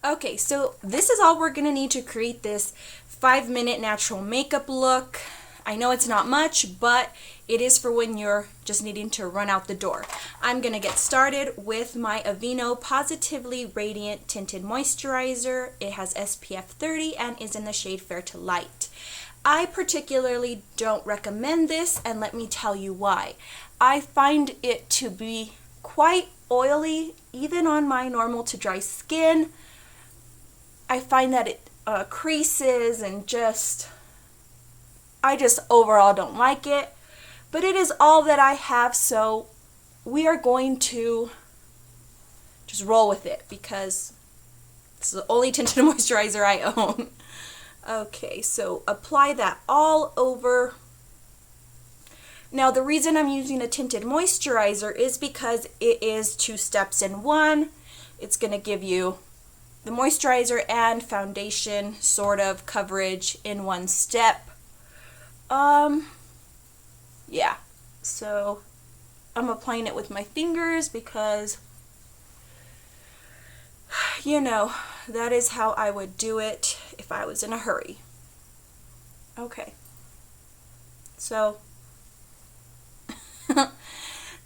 Okay, so this is all we're gonna need to create this 5-minute natural makeup look. I know it's not much, but it is for when you're just needing to run out the door. I'm gonna get started with my Aveeno Positively Radiant Tinted Moisturizer. It has SPF 30 and is in the shade Fair to Light. I particularly don't recommend this, and let me tell you why. I find it to be quite oily, even on my normal to dry skin. I find that it creases and I just overall don't like it. But it is all that I have, so we are going to just roll with it because it's the only tinted moisturizer I own. Okay, so apply that all over. Now the reason I'm using a tinted moisturizer is because it is 2 steps in one. It's going to give you the moisturizer and foundation sort of coverage in one step. Yeah, so I'm applying it with my fingers because, you know, that is how I would do it if I was in a hurry. Okay, so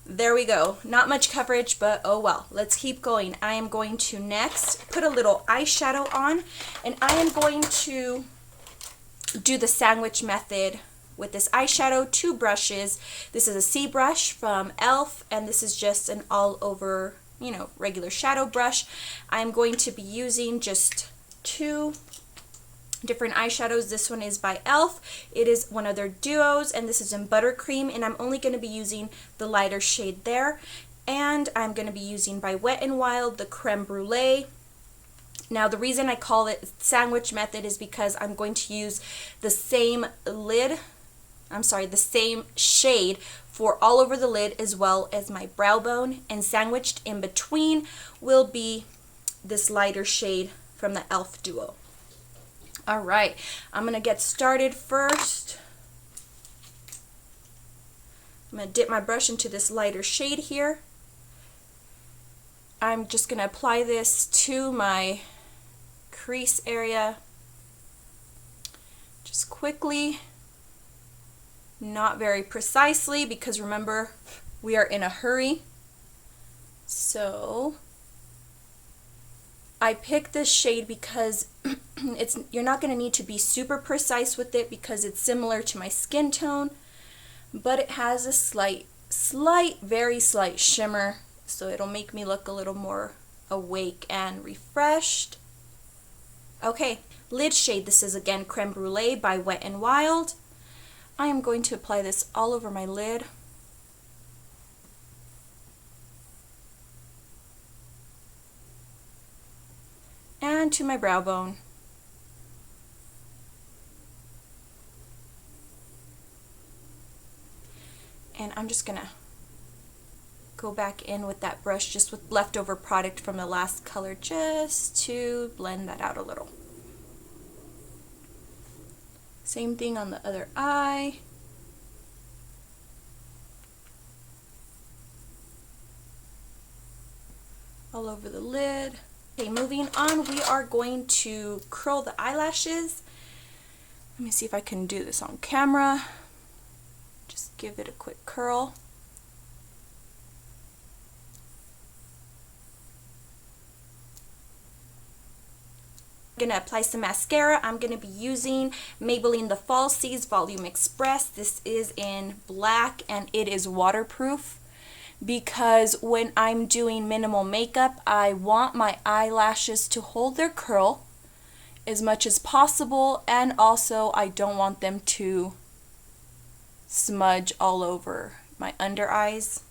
there we go. Not much coverage, but oh well. Let's keep going. I am going to next put a little eyeshadow on, and I am going to do the sandwich method with this eyeshadow, 2 brushes. This is a C brush from e.l.f. and this is just an all over, you know, regular shadow brush. I'm going to be using just 2 different eyeshadows. This one is by e.l.f. It is one of their duos, and this is in Buttercream, and I'm only going to be using the lighter shade there. And I'm going to be using by Wet n Wild the Crème Brule. Now the reason I call it sandwich method is because I'm going to use the same the same shade for all over the lid as well as my brow bone, and sandwiched in between will be this lighter shade from the e.l.f. duo. Alright, I'm going to get started first. I'm going to dip my brush into this lighter shade here. I'm just going to apply this to my crease area just quickly, not very precisely because remember we are in a hurry. So I picked this shade because you're not going to need to be super precise with it because it's similar to my skin tone, but it has a very slight shimmer, so it'll make me look a little more awake and refreshed. Okay, lid shade. This is again Crème Brule by Wet n Wild. I am going to apply this all over my lid. And to my brow bone. And I'm just gonna go back in with that brush just with leftover product from the last color just to blend that out a little. Same thing on the other eye. All over the lid. Okay, moving on, we are going to curl the eyelashes. Let me see if I can do this on camera. Just give it a quick curl. I'm going to apply some mascara. I'm going to be using Maybelline the Flasies Volume Express. This is in black and it is waterproof because when I'm doing minimal makeup, I want my eyelashes to hold their curl as much as possible, and also I don't want them to smudge all over my under eyes.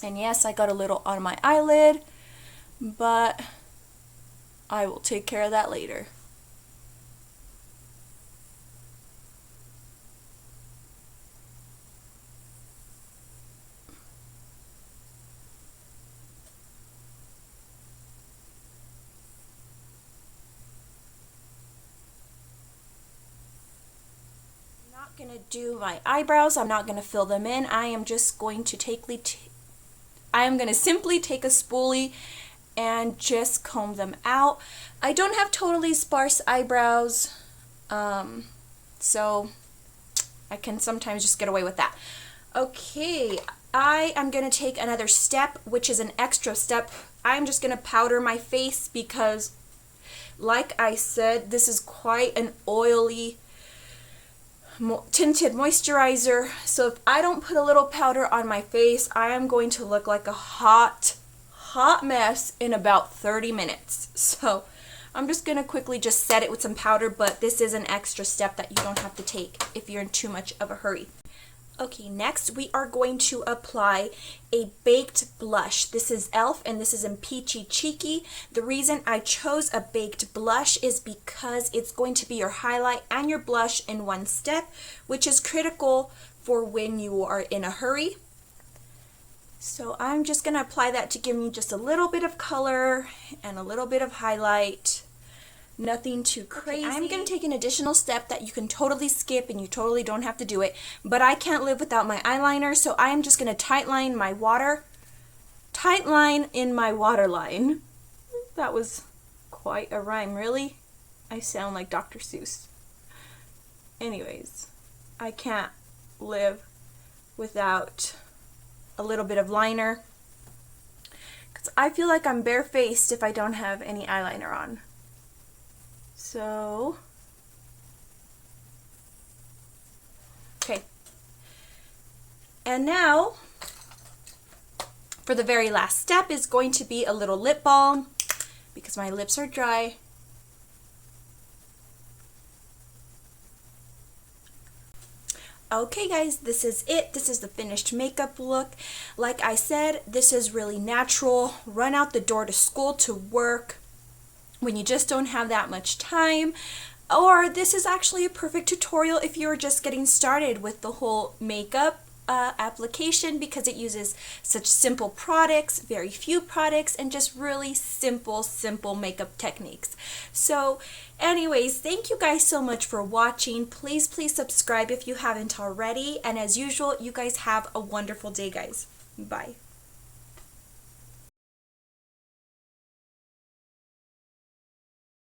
And yes, I got a little on my eyelid, but I will take care of that later. I'm not going to do my eyebrows. I'm not going to fill them in. I am just going to simply take a spoolie and just comb them out. I don't have totally sparse eyebrows, so I can sometimes just get away with that. Okay, I am going to take another step, which is an extra step. I'm just going to powder my face because, like I said, this is quite an oily tinted moisturizer. So if I don't put a little powder on my face, I am going to look like a hot mess in about 30 minutes. So I'm just going to quickly just set it with some powder, but this is an extra step that you don't have to take if you're in too much of a hurry. Okay, next we are going to apply a baked blush. This is e.l.f. and this is in Peachy Cheeky. The reason I chose a baked blush is because it's going to be your highlight and your blush in one step, which is critical for when you are in a hurry. So I'm just going to apply that to give me just a little bit of color and a little bit of highlight. Nothing too crazy. Okay, I'm going to take an additional step that you can totally skip and you totally don't have to do it, but I can't live without my eyeliner, so I am just going to tight line in my waterline. That was quite a rhyme, really. I sound like Dr. Seuss. Anyways, I can't live without a little bit of liner, because I feel like I'm barefaced if I don't have any eyeliner on. So, okay, and now for the very last step is going to be a little lip balm, because my lips are dry. Okay guys, this is it. This is the finished makeup look. Like I said, this is really natural. Run out the door to school, to work, when you just don't have that much time. Or this is actually a perfect tutorial if you're just getting started with the whole makeup application, because it uses such simple products, very few products, and just really simple makeup techniques. So anyways, thank you guys so much for watching. Please subscribe if you haven't already, and as usual, you guys have a wonderful day, guys. Bye.